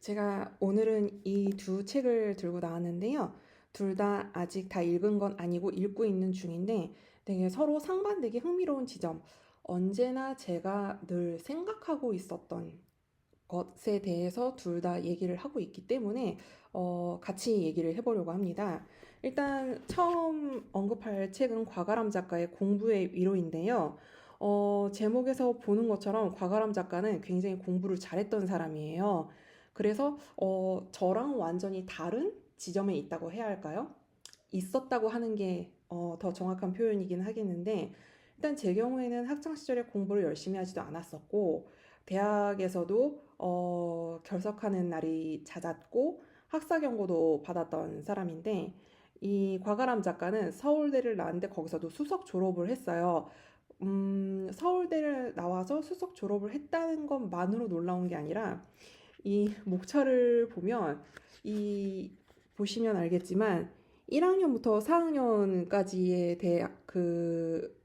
제가 오늘은 이 두 책을 들고 나왔는데요. 둘 다 아직 다 읽은 건 아니고 읽고 있는 중인데 되게 서로 상반되게 흥미로운 지점. 언제나 제가 늘 생각하고 있었던 것에 대해서 둘 다 얘기를 하고 있기 때문에 같이 얘기를 해보려고 합니다. 일단 처음 언급할 책은 과가람 작가의 공부의 위로인데요. 제목에서 보는 것처럼 과가람 작가는 굉장히 공부를 잘했던 사람이에요. 그래서 저랑 완전히 다른 지점에 있다고 해야 할까요? 있었다고 하는 게 더 정확한 표현이긴 하겠는데 일단 제 경우에는 학창 시절에 공부를 열심히 하지도 않았었고 대학에서도 결석하는 날이 잦았고 학사 경고도 받았던 사람인데 이 과가람 작가는 서울대를 나왔는데 거기서도 수석 졸업을 했어요. 서울대를 나와서 수석 졸업을 했다는 것만으로 놀라운 게 아니라 이 목차를 보면 이 보시면 알겠지만 1학년부터 4학년까지의 대학 그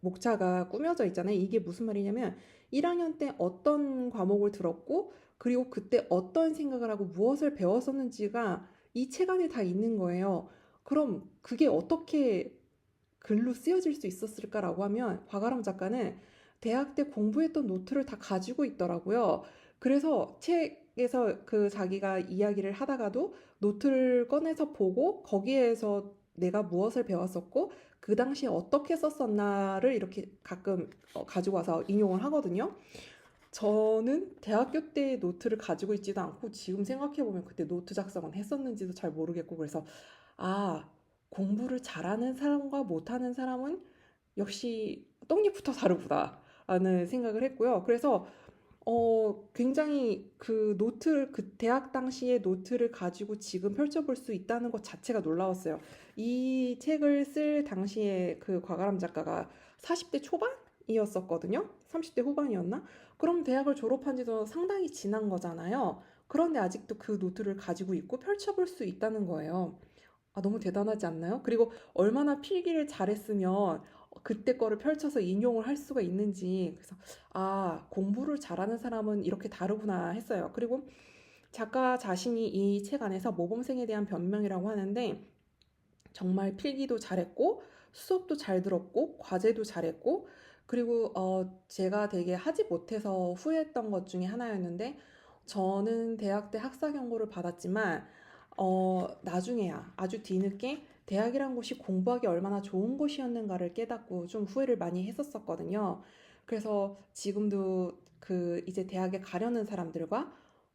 목차가 꾸며져 있잖아요. 이게 무슨 말이냐면 1학년 때 어떤 과목을 들었고 그리고 그때 어떤 생각을 하고 무엇을 배웠었는지가 이 책 안에 다 있는 거예요. 그럼 그게 어떻게 글로 쓰여질 수 있었을까라고 하면 과가람 작가는 대학 때 공부했던 노트를 다 가지고 있더라고요. 그래서 책에서 그 자기가 이야기를 하다가도 노트를 꺼내서 보고 거기에서 내가 무엇을 배웠었고 그 당시에 어떻게 썼었나를 이렇게 가끔 가지고 와서 인용을 하거든요. 저는 대학교 때 노트를 가지고 있지도 않고 지금 생각해보면 그때 노트 작성은 했었는지도 잘 모르겠고 그래서 아, 공부를 잘하는 사람과 못하는 사람은 역시 떡잎부터 다르구나 라는 생각을 했고요. 그래서 굉장히 그 노트를, 그 대학 당시의 노트를 가지고 지금 펼쳐볼 수 있다는 것 자체가 놀라웠어요. 이 책을 쓸 당시에 그 과가람 작가가 40대 초반이었었거든요. 30대 후반이었나? 그럼 대학을 졸업한 지도 상당히 지난 거잖아요. 그런데 아직도 그 노트를 가지고 있고 펼쳐볼 수 있다는 거예요. 아, 너무 대단하지 않나요? 그리고 얼마나 필기를 잘했으면 그때 거를 펼쳐서 인용을 할 수가 있는지. 그래서, 아, 공부를 잘하는 사람은 이렇게 다르구나 했어요. 그리고 작가 자신이 이 책 안에서 모범생에 대한 변명이라고 하는데, 정말 필기도 잘했고, 수업도 잘 들었고, 과제도 잘했고, 그리고 제가 되게 하지 못해서 후회했던 것 중에 하나였는데, 저는 대학 때 학사 경고를 받았지만, 나중에야 아주 뒤늦게 대학이란 곳이 공부하기 얼마나 좋은 곳이었는가를 깨닫고 좀 후회를 많이 했었었거든요. 그래서 지금도 그 이제 대학에 가려는 사람들과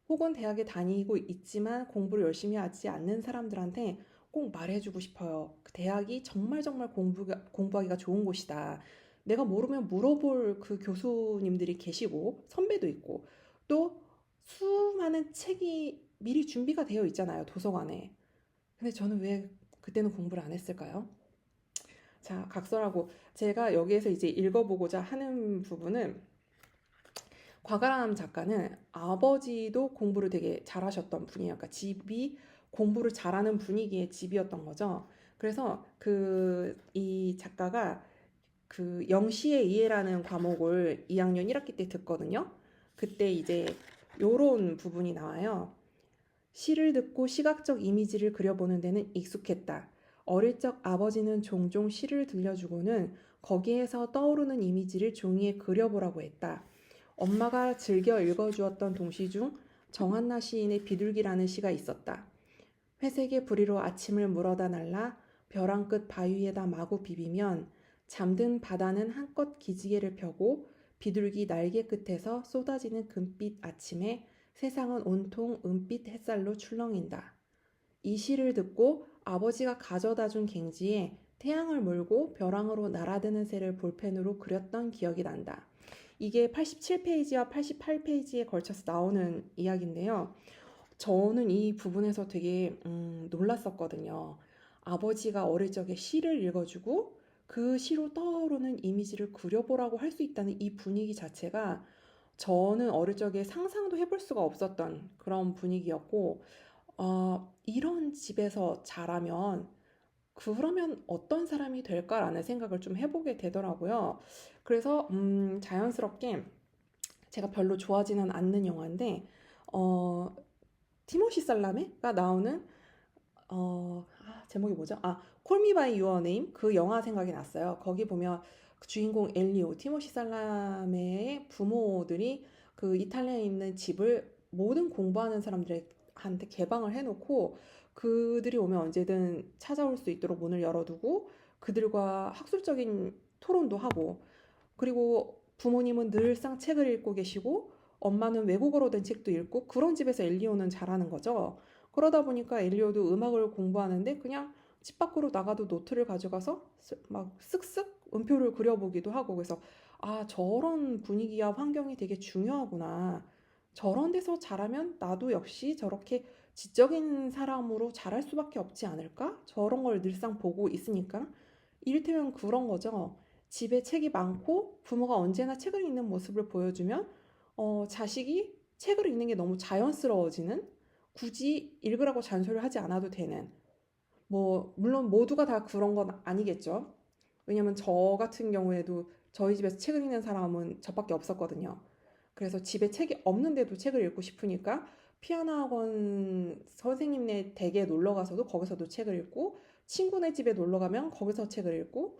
혹은 대학에 다니고 있지만 공부를 열심히 하지 않는 사람들한테 꼭 말해주고 싶어요. 그 대학이 정말 정말 공부하기가 좋은 곳이다. 내가 모르면 물어볼 그 교수님들이 계시고 선배도 있고 또 수많은 책이 미리 준비가 되어 있잖아요, 도서관에. 근데 저는 왜 그때는 공부를 안 했을까요? 자, 각설하고 제가 여기에서 이제 읽어보고자 하는 부분은 과가람 작가는 아버지도 공부를 되게 잘하셨던 분이에요. 그러니까 집이 공부를 잘하는 분위기의 집이었던 거죠. 그래서 이 작가가 그 영시의 이해라는 과목을 2학년 1학기 때 듣거든요. 그때 이제 요런 부분이 나와요. 시를 듣고 시각적 이미지를 그려보는 데는 익숙했다. 어릴 적 아버지는 종종 시를 들려주고는 거기에서 떠오르는 이미지를 종이에 그려보라고 했다. 엄마가 즐겨 읽어주었던 동시 중 정한나 시인의 비둘기라는 시가 있었다. 회색의 부리로 아침을 물어다 날라 벼랑 끝 바위에다 마구 비비면 잠든 바다는 한껏 기지개를 펴고 비둘기 날개 끝에서 쏟아지는 금빛 아침에 세상은 온통 은빛 햇살로 출렁인다. 이 시를 듣고 아버지가 가져다 준 갱지에 태양을 몰고 벼랑으로 날아드는 새를 볼펜으로 그렸던 기억이 난다. 이게 87페이지와 88페이지에 걸쳐서 나오는 이야기인데요. 저는 이 부분에서 되게 놀랐었거든요. 아버지가 어릴 적에 시를 읽어주고 그 시로 떠오르는 이미지를 그려보라고 할 수 있다는 이 분위기 자체가 저는 어릴 적에 상상도 해볼 수가 없었던 그런 분위기였고, 이런 집에서 자라면 그러면 어떤 사람이 될까라는 생각을 좀 해보게 되더라고요. 그래서 자연스럽게 제가 별로 좋아하지는 않는 영화인데 어, 티모시 살라메가 나오는 제목이 뭐죠? Call Me by Your Name 그 영화 생각이 났어요. 거기 보면 그 주인공 엘리오 티모시 살라메의 부모들이 그 이탈리아에 있는 집을 모든 공부하는 사람들한테 개방을 해놓고 그들이 오면 언제든 찾아올 수 있도록 문을 열어두고 그들과 학술적인 토론도 하고 그리고 부모님은 늘상 책을 읽고 계시고 엄마는 외국어로 된 책도 읽고 그런 집에서 엘리오는 자라는 거죠. 그러다 보니까 엘리오도 음악을 공부하는데 그냥 집 밖으로 나가도 노트를 가져가서 막 쓱쓱 음표를 그려보기도 하고 그래서 저런 분위기와 환경이 되게 중요하구나. 저런 데서 자라면 나도 역시 저렇게 지적인 사람으로 자랄 수밖에 없지 않을까? 저런 걸 늘상 보고 있으니까. 이를테면 그런 거죠. 집에 책이 많고 부모가 언제나 책을 읽는 모습을 보여주면 자식이 책을 읽는 게 너무 자연스러워지는 굳이 읽으라고 잔소리를 하지 않아도 되는 뭐 물론 모두가 다 그런 건 아니겠죠. 왜냐면 저 같은 경우에도 저희 집에서 책을 읽는 사람은 저밖에 없었거든요. 그래서 집에 책이 없는데도 책을 읽고 싶으니까 피아노 학원 선생님네 댁에 놀러 가서도 거기서도 책을 읽고 친구네 집에 놀러 가면 거기서 책을 읽고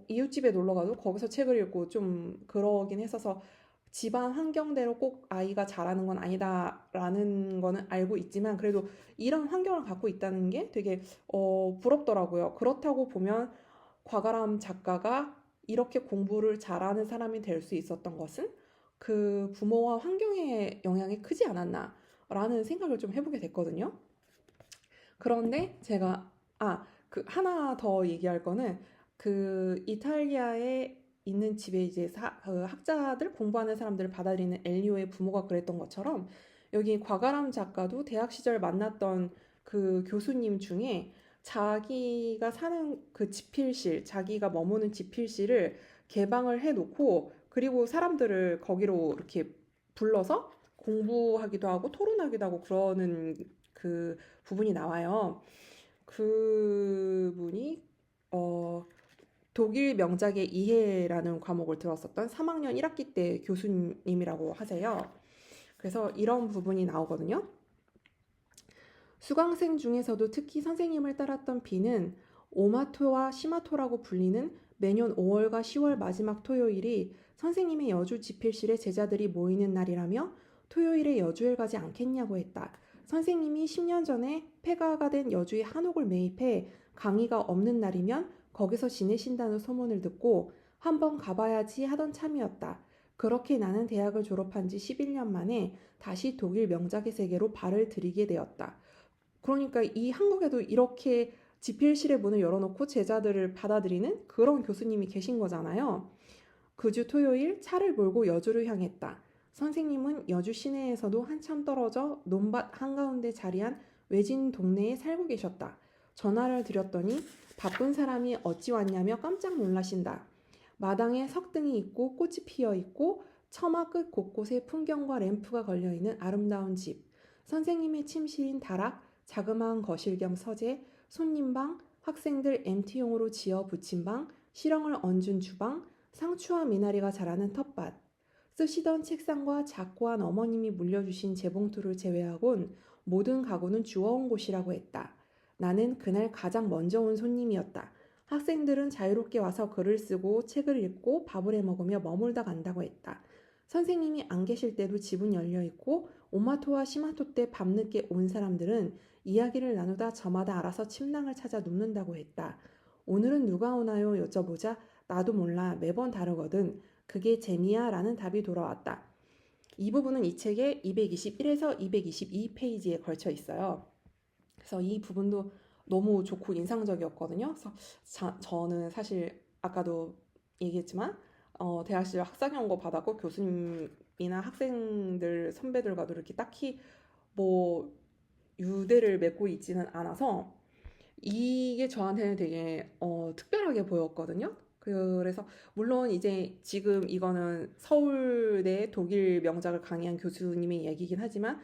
이웃집에 놀러 가도 거기서 책을 읽고 좀 그러긴 했어서 집안 환경대로 꼭 아이가 자라는 건 아니다라는 거는 알고 있지만 그래도 이런 환경을 갖고 있다는 게 되게 부럽더라고요. 그렇다고 보면 과가람 작가가 이렇게 공부를 잘하는 사람이 될 수 있었던 것은 그 부모와 환경의 영향이 크지 않았나라는 생각을 좀 해보게 됐거든요. 그런데 제가 그 하나 더 얘기할 거는 그 이탈리아에 있는 집에 이제 그 학자들 공부하는 사람들을 받아들이는 엘리오의 부모가 그랬던 것처럼 여기 과가람 작가도 대학 시절 만났던 그 교수님 중에 자기가 사는 그 집필실, 자기가 머무는 집필실을 개방을 해놓고 그리고 사람들을 거기로 이렇게 불러서 공부하기도 하고 토론하기도 하고 그러는 그 부분이 나와요. 그분이 독일 명작의 이해라는 과목을 들었었던 3학년 1학기 때 교수님이라고 하세요. 그래서 이런 부분이 나오거든요. 수강생 중에서도 특히 선생님을 따랐던 비는 오마토와 시마토라고 불리는 매년 5월과 10월 마지막 토요일이 선생님의 여주 집필실에 제자들이 모이는 날이라며 토요일에 여주에 가지 않겠냐고 했다. 선생님이 10년 전에 폐가가 된 여주에 한옥을 매입해 강의가 없는 날이면 거기서 지내신다는 소문을 듣고 한번 가봐야지 하던 참이었다. 그렇게 나는 대학을 졸업한 지 11년 만에 다시 독일 명작의 세계로 발을 들이게 되었다. 그러니까 이 한국에도 이렇게 집필실의 문을 열어놓고 제자들을 받아들이는 그런 교수님이 계신 거잖아요. 그 주 토요일 차를 몰고 여주를 향했다. 선생님은 여주 시내에서도 한참 떨어져 논밭 한가운데 자리한 외진 동네에 살고 계셨다. 전화를 드렸더니 바쁜 사람이 어찌 왔냐며 깜짝 놀라신다. 마당에 석등이 있고 꽃이 피어 있고 처마 끝 곳곳에 풍경과 램프가 걸려 있는 아름다운 집. 선생님의 침실인 다락, 자그마한 거실 겸 서재, 손님방, 학생들 MT용으로 지어 붙인 방, 실형을 얹은 주방, 상추와 미나리가 자라는 텃밭. 쓰시던 책상과 작고 한 어머님이 물려주신 재봉틀을 제외하곤 모든 가구는 주워온 곳이라고 했다. 나는 그날 가장 먼저 온 손님이었다. 학생들은 자유롭게 와서 글을 쓰고 책을 읽고 밥을 해 먹으며 머물다 간다고 했다. 선생님이 안 계실 때도 집은 열려 있고 오마토와 시마토 때 밤늦게 온 사람들은 이야기를 나누다 저마다 알아서 침낭을 찾아 눕는다고 했다. 오늘은 누가 오나요? 여쭤보자 나도 몰라 매번 다르거든. 그게 재미야 라는 답이 돌아왔다. 이 부분은 이 책의 221에서 222페이지에 걸쳐 있어요. 그래서 이 부분도 너무 좋고 인상적이었거든요. 그래서 저는 사실 아까도 얘기했지만 대학 시절 학사경고 받았고 교수님이나 학생들 선배들과도 이렇게 딱히 뭐 유대를 맺고 있지는 않아서 이게 저한테는 되게 특별하게 보였거든요. 그래서 물론 이제 지금 이거는 서울대 독일 명작을 강의한 교수님의 얘기긴 하지만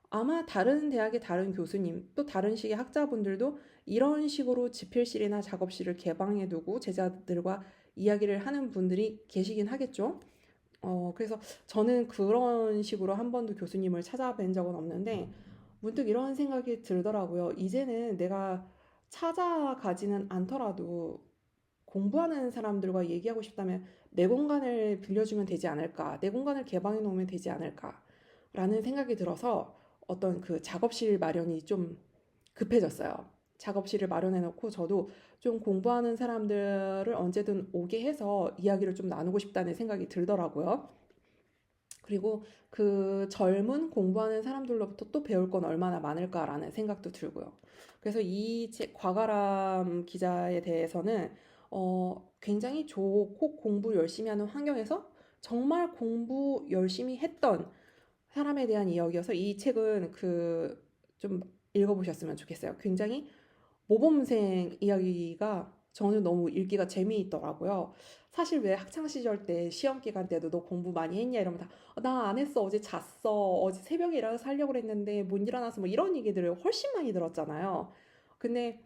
아마 다른 대학의 다른 교수님 또 다른 식의 학자분들도 이런 식으로 집필실이나 작업실을 개방해 두고 제자들과 이야기를 하는 분들이 계시긴 하겠죠. 그래서 저는 그런 식으로 한 번도 교수님을 찾아뵌 적은 없는데 문득 이런 생각이 들더라고요. 이제는 내가 찾아가지는 않더라도 공부하는 사람들과 얘기하고 싶다면 내 공간을 빌려주면 되지 않을까, 내 공간을 개방해 놓으면 되지 않을까라는 생각이 들어서 어떤 그 작업실 마련이 좀 급해졌어요. 작업실을 마련해 놓고 저도 좀 공부하는 사람들을 언제든 오게 해서 이야기를 좀 나누고 싶다는 생각이 들더라고요. 그리고 그 젊은 공부하는 사람들로부터 또 배울 건 얼마나 많을까라는 생각도 들고요. 그래서 이 책 과가람 기자에 대해서는 굉장히 좋고 공부 열심히 하는 환경에서 정말 공부 열심히 했던 사람에 대한 이야기여서 이 책은 그 좀 읽어보셨으면 좋겠어요. 굉장히 모범생 이야기가 저는 너무 읽기가 재미있더라고요. 사실 왜 학창 시절 때 시험 기간 때도 너 공부 많이 했냐 이러면 다 나 안 했어 어제 잤어 어제 새벽에 일어나서 살려고 그랬는데 못 일어나서 뭐 이런 얘기들을 훨씬 많이 들었잖아요. 근데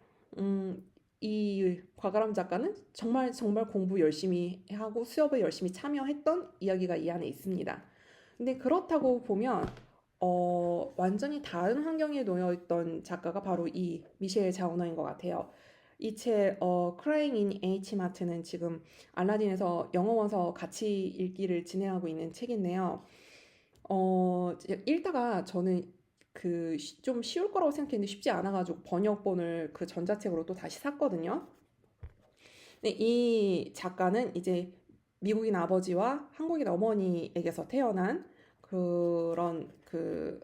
이 과가람 작가는 정말 정말 공부 열심히 하고 수업에 열심히 참여했던 이야기가 이 안에 있습니다. 근데 그렇다고 보면 완전히 다른 환경에 놓여 있던 작가가 바로 이 미셸 자우너인 것 같아요. 이 책 Crying in H 마트는 지금 알라딘에서 영어 원서 같이 읽기를 진행하고 있는 책인데요. 읽다가 저는 그 좀 쉬울 거라고 생각했는데 쉽지 않아가지고 번역본을 그 전자책으로 또 다시 샀거든요. 근데 이 작가는 이제 미국인 아버지와 한국인 어머니에게서 태어난 그런 그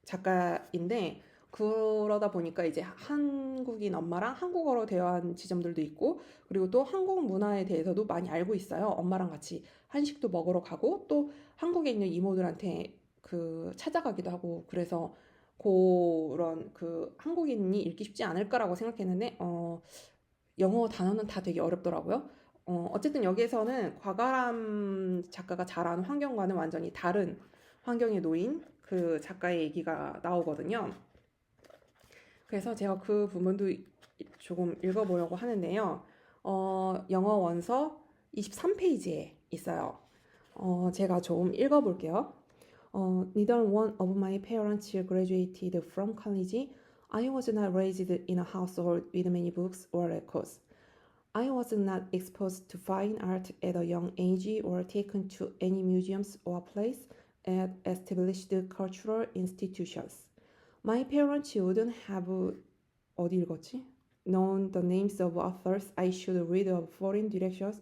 작가인데 그러다 보니까 이제 한국인 엄마랑 한국어로 대화한 지점들도 있고 그리고 또 한국 문화에 대해서도 많이 알고 있어요. 엄마랑 같이 한식도 먹으러 가고 또 한국에 있는 이모들한테 그 찾아가기도 하고 그래서 그런 그 한국인이 읽기 쉽지 않을 거라고 생각했는데 영어 단어는 다 되게 어렵더라고요. 어쨌든 여기에서는 과가람 작가가 자란 환경과는 완전히 다른 환경에 놓인 그 작가의 얘기가 나오거든요. 그래서 제가 그 부분도 조금 읽어보려고 하는데요. 영어 원서 23페이지에 있어요. 제가 좀 읽어볼게요. Neither one of my parents graduated from college. I was not raised in a household with many books or records. I was not exposed to fine art at a young age or taken to any museums or plays at established cultural institutions. My parents wouldn't have 어디 읽었지? Known the names of authors I should read of foreign directors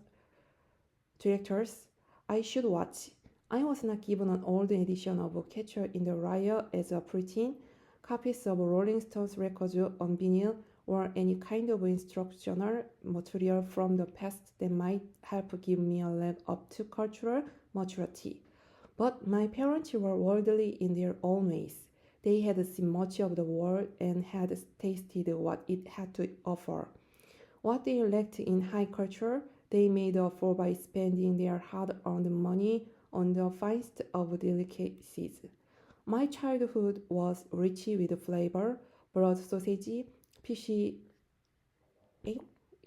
I should watch. I was not given an old edition of Catcher in the Rye as a preteen, copies of Rolling Stones records on vinyl, or any kind of instructional material from the past that might help give me a leg up to cultural maturity. But my parents were worldly in their own ways. They had seen much of the world and had tasted what it had to offer. What they lacked in high culture, they made up for by spending their hard-earned money on the finest of delicacies. My childhood was rich with flavor, blood sausage, fishy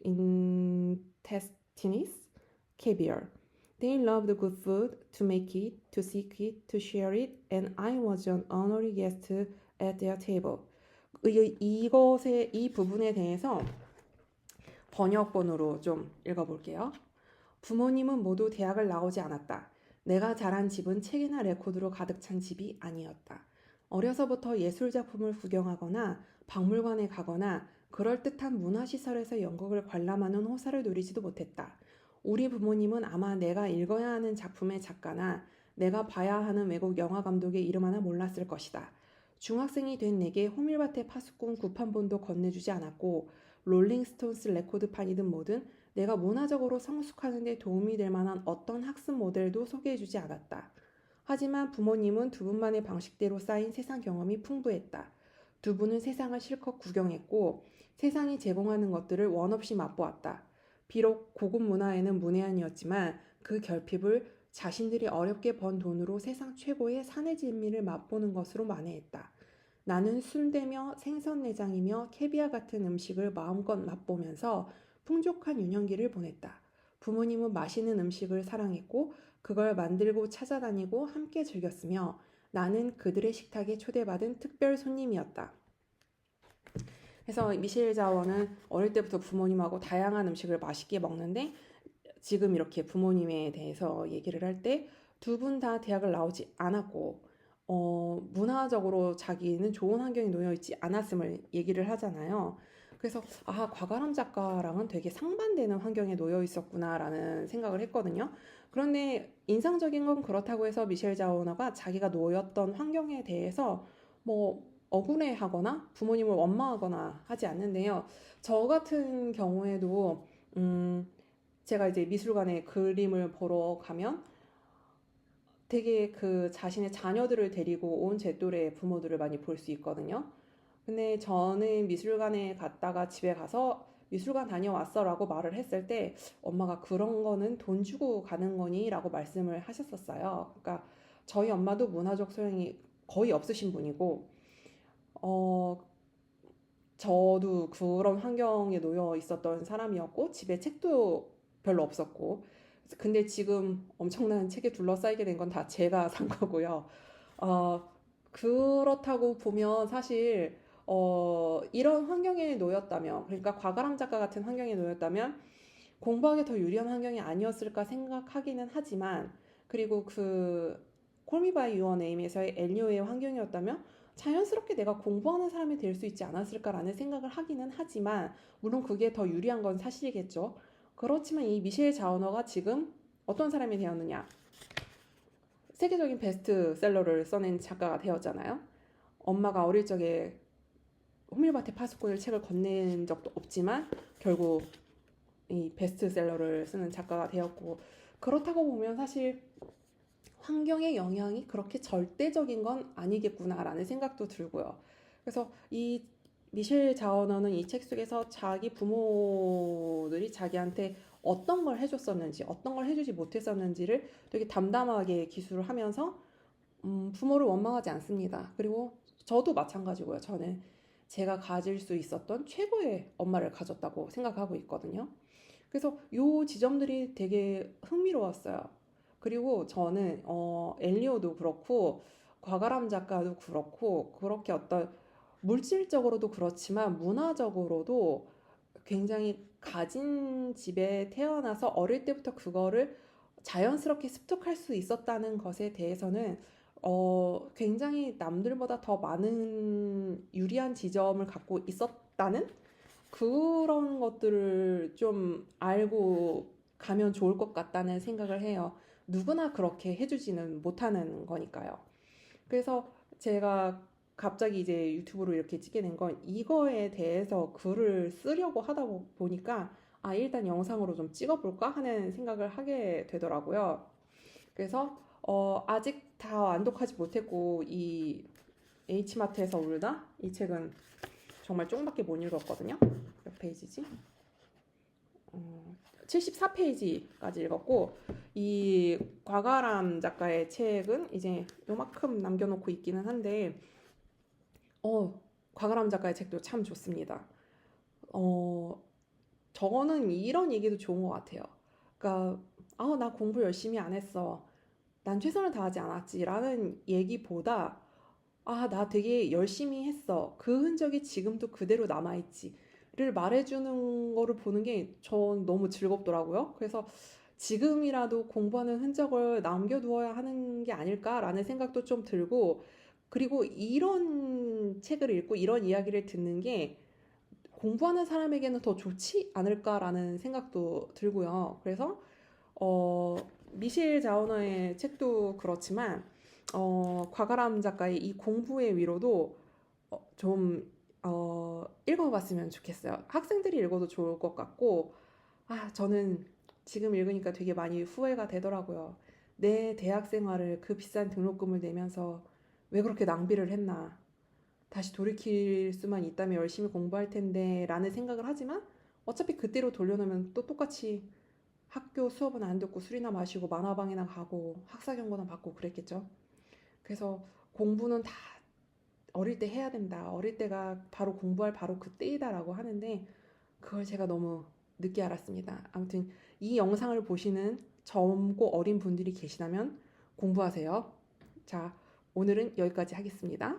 intestines, caviar. They loved good food, to make it, to seek it, to share it, and I was an honorary guest at their table. 이 부분에 대해서 번역본으로 좀 읽어볼게요. 부모님은 모두 대학을 나오지 않았다. 내가 자란 집은 책이나 레코드로 가득 찬 집이 아니었다. 어려서부터 예술작품을 구경하거나 박물관에 가거나 그럴듯한 문화시설에서 연극을 관람하는 호사를 누리지도 못했다. 우리 부모님은 아마 내가 읽어야 하는 작품의 작가나 내가 봐야 하는 외국 영화 감독의 이름 하나 몰랐을 것이다. 중학생이 된 내게 호밀밭의 파수꾼 구판본도 건네주지 않았고 롤링스톤스 레코드판이든 뭐든 내가 문화적으로 성숙하는 데 도움이 될 만한 어떤 학습 모델도 소개해주지 않았다. 하지만 부모님은 두 분만의 방식대로 쌓인 세상 경험이 풍부했다. 두 분은 세상을 실컷 구경했고 세상이 제공하는 것들을 원없이 맛보았다. 비록 고급 문화에는 문외한이었지만 그 결핍을 자신들이 어렵게 번 돈으로 세상 최고의 산의 진미를 맛보는 것으로 만회했다. 나는 순대며 생선내장이며 캐비아 같은 음식을 마음껏 맛보면서 풍족한 유년기를 보냈다. 부모님은 맛있는 음식을 사랑했고 그걸 만들고 찾아다니고 함께 즐겼으며 나는 그들의 식탁에 초대받은 특별 손님이었다. 그래서 미셸 자원은 어릴 때부터 부모님하고 다양한 음식을 맛있게 먹는데 지금 이렇게 부모님에 대해서 얘기를 할 때 두 분 다 대학을 나오지 않았고 문화적으로 자기는 좋은 환경에 놓여 있지 않았음을 얘기를 하잖아요. 그래서 과가람 작가랑은 되게 상반되는 환경에 놓여 있었구나라는 생각을 했거든요. 그런데 인상적인 건 그렇다고 해서 미셸 자오너가 자기가 놓였던 환경에 대해서 뭐 억울해하거나 부모님을 원망하거나 하지 않는데요. 저 같은 경우에도 제가 이제 미술관에 그림을 보러 가면 되게 그 자신의 자녀들을 데리고 온 제 또래 부모들을 많이 볼 수 있거든요. 근데 저는 미술관에 갔다가 집에 가서 미술관 다녀왔어 라고 말을 했을 때 엄마가 그런 거는 돈 주고 가는 거니? 라고 말씀을 하셨었어요. 그러니까 저희 엄마도 문화적 소양이 거의 없으신 분이고, 어, 저도 그런 환경에 놓여 있었던 사람이었고, 집에 책도 별로 없었고, 근데 지금 엄청난 책에 둘러싸이게 된 건 다 제가 산 거고요. 어, 그렇다고 보면 사실 이런 환경에 놓였다면, 그러니까 과가람 작가 같은 환경에 놓였다면 공부하기 더 유리한 환경이 아니었을까 생각하기는 하지만, 그리고 그 콜미 바이 유어 네임에서의 엘리오의 환경이었다면 자연스럽게 내가 공부하는 사람이 될 수 있지 않았을까라는 생각을 하기는 하지만, 물론 그게 더 유리한 건 사실이겠죠. 그렇지만 이 미셸 자우너가 지금 어떤 사람이 되었느냐? 세계적인 베스트셀러를 써낸 작가가 되었잖아요. 엄마가 어릴 적에 호밀밭의 파수꾼을 책을 건넨 적도 없지만 결국 이 베스트셀러를 쓰는 작가가 되었고, 그렇다고 보면 사실 환경의 영향이 그렇게 절대적인 건 아니겠구나라는 생각도 들고요. 그래서 이 미셸 자워너는 이 책 속에서 자기 부모들이 자기한테 어떤 걸 해줬었는지, 어떤 걸 해주지 못했었는지를 되게 담담하게 기술을 하면서 부모를 원망하지 않습니다. 그리고 저도 마찬가지고요. 저는 제가 가질 수 있었던 최고의 엄마를 가졌다고 생각하고 있거든요. 그래서 요 지점들이 되게 흥미로웠어요. 그리고 저는 엘리오도 그렇고 과가람 작가도 그렇고 그렇게 어떤 물질적으로도 그렇지만 문화적으로도 굉장히 가진 집에 태어나서 어릴 때부터 그거를 자연스럽게 습득할 수 있었다는 것에 대해서는 굉장히 남들보다 더 많은 유리한 지점을 갖고 있었다는 그런 것들을 좀 알고 가면 좋을 것 같다는 생각을 해요. 누구나 그렇게 해주지는 못하는 거니까요. 그래서 제가 갑자기 이제 유튜브로 이렇게 찍게 된 건 이거에 대해서 글을 쓰려고 하다 보니까 일단 영상으로 좀 찍어볼까 하는 생각을 하게 되더라고요. 그래서 아직 다 완독하지 못했고 이 H마트에서 울다 이 책은 정말 조금밖에 못 읽었거든요. 몇 페이지지? 74페이지까지 읽었고, 이 과가람 작가의 책은 이제 요만큼 남겨놓고 있기는 한데 과가람 작가의 책도 참 좋습니다. 저는 이런 얘기도 좋은 것 같아요. 그러니까 나 공부 열심히 안 했어, 난 최선을 다하지 않았지 라는 얘기보다 나 되게 열심히 했어, 그 흔적이 지금도 그대로 남아있지 를 말해주는 거를 보는 게 전 너무 즐겁더라고요. 그래서 지금이라도 공부하는 흔적을 남겨두어야 하는 게 아닐까라는 생각도 좀 들고, 그리고 이런 책을 읽고 이런 이야기를 듣는 게 공부하는 사람에게는 더 좋지 않을까라는 생각도 들고요. 그래서 미셸 자우너의 책도 그렇지만 과가람 작가의 이 공부의 위로도 좀 읽어봤으면 좋겠어요. 학생들이 읽어도 좋을 것 같고, 저는 지금 읽으니까 되게 많이 후회가 되더라고요. 내 대학 생활을 그 비싼 등록금을 내면서 왜 그렇게 낭비를 했나. 다시 돌이킬 수만 있다면 열심히 공부할 텐데 라는 생각을 하지만 어차피 그때로 돌려놓으면 또 똑같이 학교 수업은 안 듣고 술이나 마시고 만화방이나 가고 학사 경고나 받고 그랬겠죠. 그래서 공부는 다 어릴 때 해야 된다. 어릴 때가 바로 공부할 바로 그때이다라고 하는데 그걸 제가 너무 늦게 알았습니다. 아무튼 이 영상을 보시는 젊고 어린 분들이 계시다면 공부하세요. 자, 오늘은 여기까지 하겠습니다.